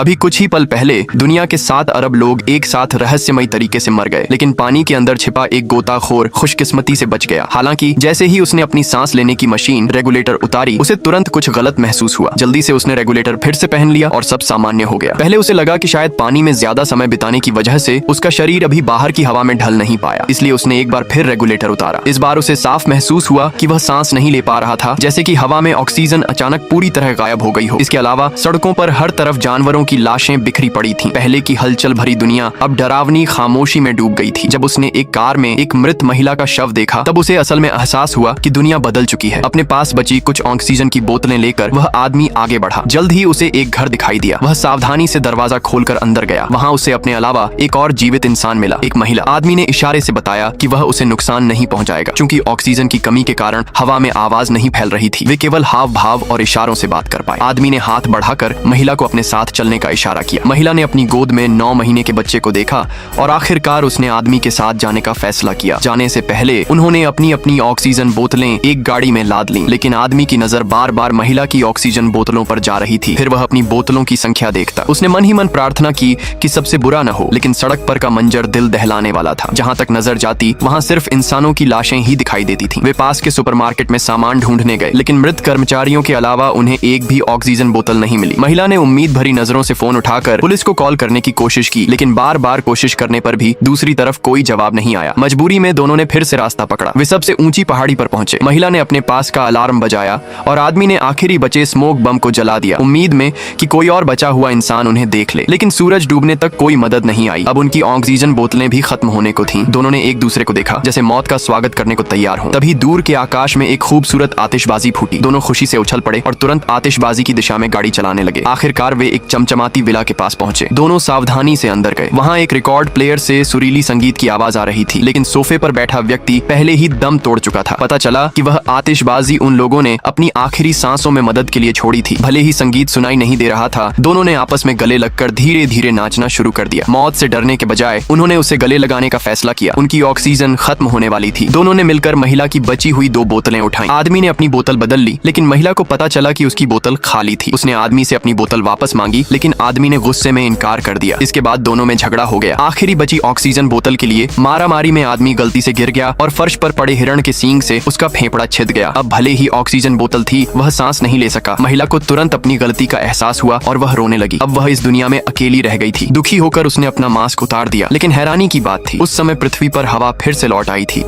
अभी कुछ ही पल पहले दुनिया के 7 अरब लोग एक साथ रहस्यमयी तरीके से मर गए, लेकिन पानी के अंदर छिपा एक गोताखोर खुशकिस्मती से बच गया। हालांकि जैसे ही उसने अपनी सांस लेने की मशीन रेगुलेटर उतारी, उसे तुरंत कुछ गलत महसूस हुआ। जल्दी से उसने रेगुलेटर फिर से पहन लिया और सब सामान्य हो गया। पहले उसे लगा कि शायद पानी में ज्यादा समय बिताने की वजह से उसका शरीर अभी बाहर की हवा में ढल नहीं पाया, इसलिए उसने एक बार फिर रेगुलेटर उतारा। इस बार उसे साफ महसूस हुआ कि वह सांस नहीं ले पा रहा था, जैसे कि हवा में ऑक्सीजन अचानक पूरी तरह गायब हो गई हो। इसके अलावा सड़कों पर हर तरफ जानवरों की लाशें बिखरी पड़ी थीं। पहले की हलचल भरी दुनिया अब डरावनी खामोशी में डूब गई थी। जब उसने एक कार में एक मृत महिला का शव देखा, तब उसे असल में एहसास हुआ कि दुनिया बदल चुकी है। अपने पास बची कुछ ऑक्सीजन की बोतलें लेकर वह आदमी आगे बढ़ा। जल्द ही उसे एक घर दिखाई दिया। वह सावधानी से दरवाजा खोलकर अंदर गया। वहाँ उसे अपने अलावा एक और जीवित इंसान मिला, एक महिला। आदमी ने इशारे से बताया कि वह उसे नुकसान नहीं पहुंचाएगा, क्योंकि ऑक्सीजन की कमी के कारण हवा में आवाज नहीं फैल रही थी। वे केवल हाव भाव और इशारों से बात कर पाए। आदमी ने हाथ बढ़ाकर महिला को अपने साथ चलने का इशारा किया। महिला ने अपनी गोद में 9 महीने के बच्चे को देखा और आखिरकार उसने आदमी के साथ जाने का फैसला किया। जाने से पहले उन्होंने अपनी अपनी ऑक्सीजन बोतलें एक गाड़ी में लाद लीं, लेकिन आदमी की नजर बार बार महिला की ऑक्सीजन बोतलों पर जा रही थी। फिर वह अपनी बोतलों की संख्या देखता। उसने मन ही मन प्रार्थना की कि सबसे बुरा न हो, लेकिन सड़क पर का मंजर दिल दहलाने वाला था। जहाँ तक नजर जाती वहाँ सिर्फ इंसानों की लाशें ही दिखाई देती थीं। वे पास के सुपरमार्केट में सामान ढूंढने गए, लेकिन मृत कर्मचारियों के अलावा उन्हें एक भी ऑक्सीजन बोतल नहीं मिली। महिला ने उम्मीद भरी नजरों से फोन उठाकर पुलिस को कॉल करने की कोशिश की, लेकिन बार बार कोशिश करने पर भी दूसरी तरफ कोई जवाब नहीं आया। मजबूरी में दोनों ने फिर से रास्ता पकड़ा। वे सबसे ऊंची पहाड़ी पर पहुंचे। महिला ने अपने पास का अलार्म बजाया और आदमी ने आखिरी बचे स्मोक बम को जला दिया, उम्मीद में कि कोई और बचा हुआ इंसान उन्हें देख ले। लेकिन सूरज डूबने तक कोई मदद नहीं आई। अब उनकी ऑक्सीजन बोतलें भी खत्म होने को थीं। दोनों ने एक दूसरे को देखा, जैसे मौत का स्वागत करने को तैयार हो। तभी दूर के आकाश में एक खूबसूरत आतिशबाजी फूटी। दोनों खुशी से उछल पड़े और तुरंत आतिशबाजी की दिशा में गाड़ी चलाने लगे। आखिरकार वे एक चमचमाती विला के पास पहुंचे। दोनों सावधानी से अंदर गए। वहाँ एक रिकॉर्ड प्लेयर से सुरीली संगीत की आवाज आ रही थी, लेकिन सोफे पर बैठा व्यक्ति पहले ही दम तोड़ चुका था। पता चला कि वह आतिशबाजी उन लोगों ने अपनी आखिरी सांसों में मदद के लिए छोड़ी थी। भले ही संगीत सुनाई नहीं दे रहा था, दोनों ने आपस में गले लगकर धीरे धीरे नाचना शुरू कर दिया। मौत से डरने के बजाय उन्होंने उसे गले लगाने का फैसला किया। उनकी ऑक्सीजन खत्म होने वाली थी। दोनों ने मिलकर महिला की बची हुई 2 बोतलें उठाई। आदमी ने अपनी बोतल बदल ली, लेकिन महिला को पता चला कि उसकी बोतल खाली थी। उसने आदमी से अपनी बोतल वापस मांगी, लेकिन आदमी ने गुस्से में इनकार कर दिया। इसके बाद दोनों में झगड़ा हो गया। आखिरी बची ऑक्सीजन बोतल के लिए मारामारी में आदमी गलती से गिर गया और फर्श पर पड़े हिरण के सींग से उसका फेफड़ा छिद गया। अब भले ही ऑक्सीजन बोतल थी, वह सांस नहीं ले सका। महिला को तुरंत अपनी गलती का एहसास हुआ और वह रोने लगी। अब वह इस दुनिया में अकेली रह गई थी। दुखी होकर उसने अपना मास्क उतार दिया, लेकिन हैरानी की बात थी, उस समय पृथ्वी पर हवा फिर से लौट आई थी।